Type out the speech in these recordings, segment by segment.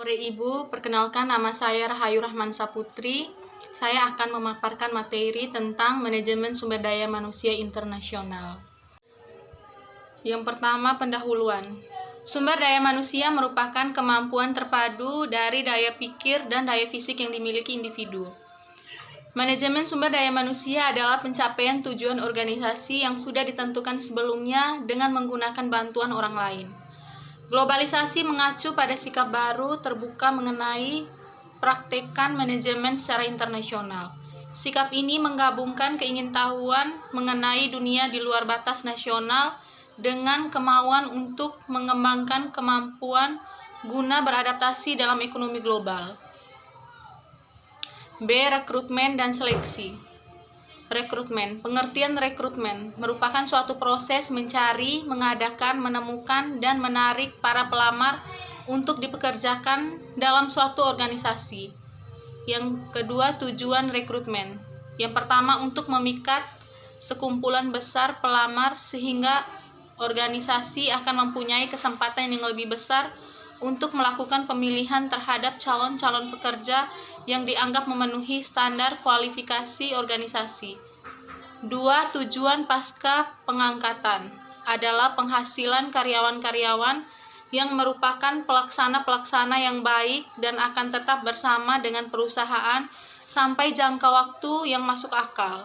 Sore Ibu, perkenalkan nama saya Rahayu Rahman Saputri. Saya akan memaparkan materi tentang manajemen sumber daya manusia internasional. Yang pertama, pendahuluan. Sumber daya manusia merupakan kemampuan terpadu dari daya pikir dan daya fisik yang dimiliki individu. Manajemen sumber daya manusia adalah pencapaian tujuan organisasi yang sudah ditentukan sebelumnya dengan menggunakan bantuan orang lain. Globalisasi mengacu pada sikap baru terbuka mengenai praktekan manajemen secara internasional. Sikap ini menggabungkan keingintahuan mengenai dunia di luar batas nasional dengan kemauan untuk mengembangkan kemampuan guna beradaptasi dalam ekonomi global. B. Rekrutmen dan seleksi. Rekrutmen. Pengertian rekrutmen merupakan suatu proses mencari, mengadakan, menemukan, dan menarik para pelamar untuk dipekerjakan dalam suatu organisasi. Yang kedua, tujuan rekrutmen. Yang pertama, untuk memikat sekumpulan besar pelamar sehingga organisasi akan mempunyai kesempatan yang lebih besar untuk melakukan pemilihan terhadap calon-calon pekerja yang dianggap memenuhi standar kualifikasi organisasi. 2. Tujuan pasca pengangkatan adalah penghasilan karyawan-karyawan yang merupakan pelaksana-pelaksana yang baik dan akan tetap bersama dengan perusahaan sampai jangka waktu yang masuk akal.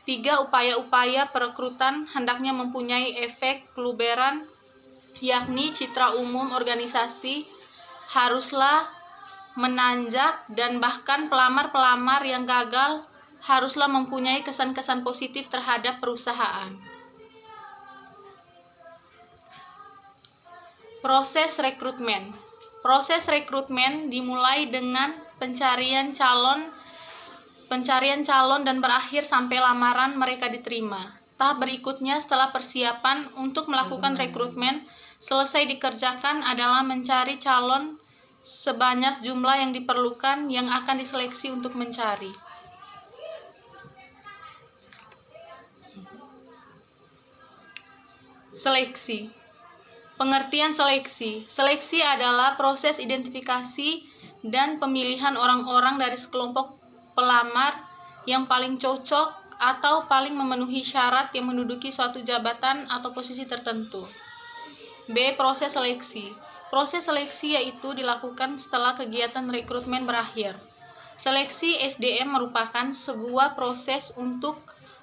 3. Upaya-upaya perekrutan hendaknya mempunyai efek keluberan, yakni citra umum organisasi haruslah menanjak dan bahkan pelamar-pelamar yang gagal haruslah mempunyai kesan-kesan positif terhadap perusahaan. Proses rekrutmen. Proses rekrutmen dimulai dengan pencarian calon dan berakhir sampai lamaran mereka diterima. Tahap berikutnya setelah persiapan untuk melakukan rekrutmen selesai dikerjakan adalah mencari calon sebanyak jumlah yang diperlukan yang akan diseleksi untuk mencari. Seleksi. Pengertian seleksi. Seleksi adalah proses identifikasi dan pemilihan orang-orang dari sekelompok pelamar yang paling cocok atau paling memenuhi syarat yang menduduki suatu jabatan atau posisi tertentu. B. Proses seleksi. Proses seleksi yaitu dilakukan setelah kegiatan rekrutmen berakhir. Seleksi SDM merupakan sebuah proses untuk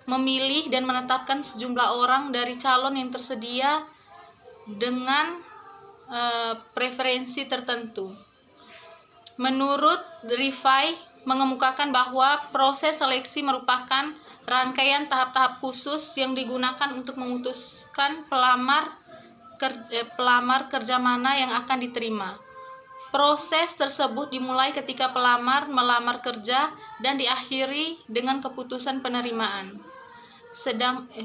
memilih dan menetapkan sejumlah orang dari calon yang tersedia dengan preferensi tertentu. Menurut Rifai, mengemukakan bahwa proses seleksi merupakan rangkaian tahap-tahap khusus yang digunakan untuk memutuskan pelamar kerja mana yang akan diterima. Proses tersebut dimulai ketika pelamar melamar kerja dan diakhiri dengan keputusan penerimaan.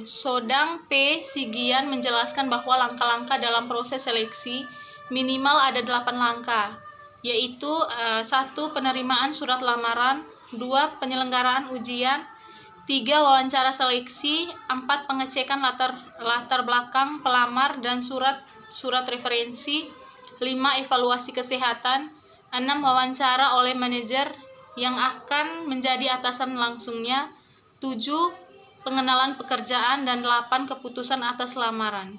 Sodang P. Sigian menjelaskan bahwa langkah-langkah dalam proses seleksi minimal ada 8 langkah, yaitu 1. Penerimaan surat lamaran, 2. Penyelenggaraan ujian, 3. Wawancara seleksi, 4. Pengecekan latar belakang pelamar dan surat referensi, 5. Evaluasi kesehatan, 6. Wawancara oleh manajer yang akan menjadi atasan langsungnya, 7. Pengenalan pekerjaan, dan 8. Keputusan atas lamaran.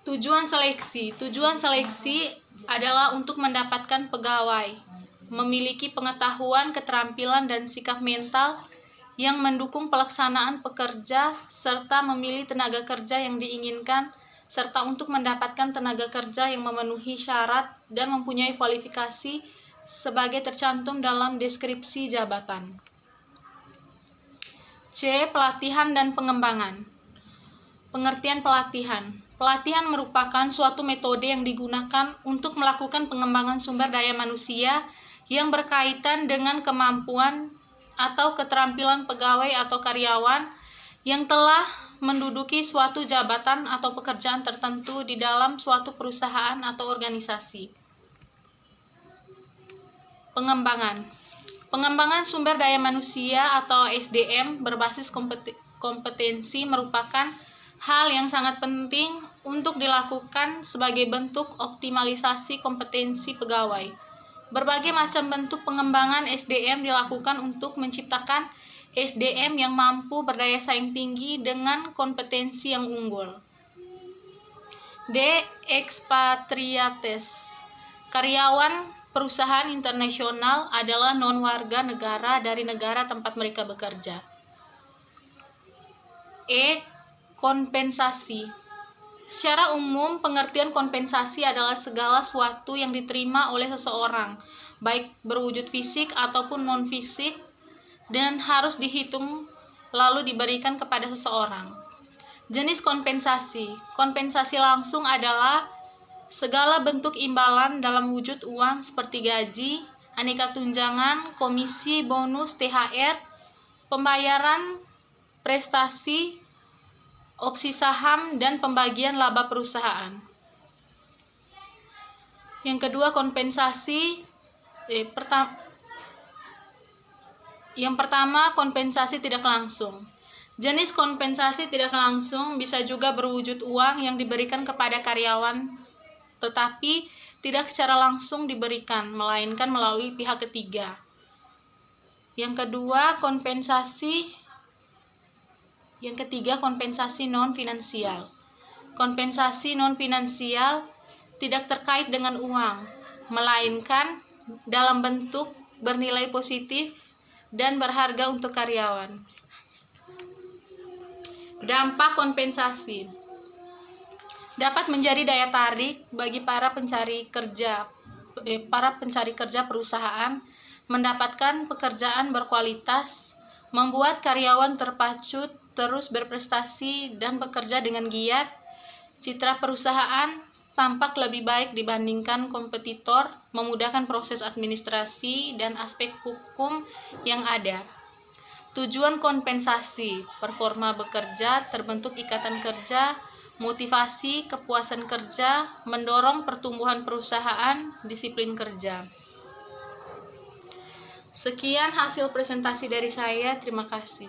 Tujuan seleksi. Tujuan seleksi adalah untuk mendapatkan pegawai memiliki pengetahuan, keterampilan, dan sikap mental yang mendukung pelaksanaan pekerja serta memilih tenaga kerja yang diinginkan, serta untuk mendapatkan tenaga kerja yang memenuhi syarat dan mempunyai kualifikasi sebagai tercantum dalam deskripsi jabatan. C. Pelatihan dan pengembangan. Pengertian pelatihan. Pelatihan merupakan suatu metode yang digunakan untuk melakukan pengembangan sumber daya manusia yang berkaitan dengan kemampuan atau keterampilan pegawai atau karyawan yang telah menduduki suatu jabatan atau pekerjaan tertentu di dalam suatu perusahaan atau organisasi. Pengembangan. Pengembangan sumber daya manusia atau SDM berbasis kompetensi merupakan hal yang sangat penting untuk dilakukan sebagai bentuk optimalisasi kompetensi pegawai. Berbagai macam bentuk pengembangan SDM dilakukan untuk menciptakan SDM yang mampu berdaya saing tinggi dengan kompetensi yang unggul. D. Expatriates. Karyawan perusahaan internasional adalah non-warga negara dari negara tempat mereka bekerja. E. Kompensasi. Secara umum, pengertian kompensasi adalah segala sesuatu yang diterima oleh seseorang, baik berwujud fisik ataupun non-fisik, dan harus dihitung lalu diberikan kepada seseorang. Jenis kompensasi. Kompensasi langsung adalah segala bentuk imbalan dalam wujud uang seperti gaji, aneka tunjangan, komisi, bonus, THR, pembayaran prestasi, opsi saham, dan pembagian laba perusahaan. Yang kedua, kompensasi. Yang pertama, kompensasi tidak langsung. Jenis kompensasi tidak langsung bisa juga berwujud uang yang diberikan kepada karyawan, tetapi tidak secara langsung diberikan, melainkan melalui pihak ketiga. Yang ketiga, kompensasi non-finansial. Kompensasi non-finansial tidak terkait dengan uang, melainkan dalam bentuk bernilai positif dan berharga untuk karyawan. Dampak kompensasi dapat menjadi daya tarik bagi para pencari kerja perusahaan mendapatkan pekerjaan berkualitas, membuat karyawan terpacu terus berprestasi dan bekerja dengan giat. Citra perusahaan tampak lebih baik dibandingkan kompetitor, memudahkan proses administrasi dan aspek hukum yang ada. Tujuan kompensasi: performa bekerja, terbentuk ikatan kerja, motivasi, kepuasan kerja, mendorong pertumbuhan perusahaan, disiplin kerja. Sekian hasil presentasi dari saya. Terima kasih.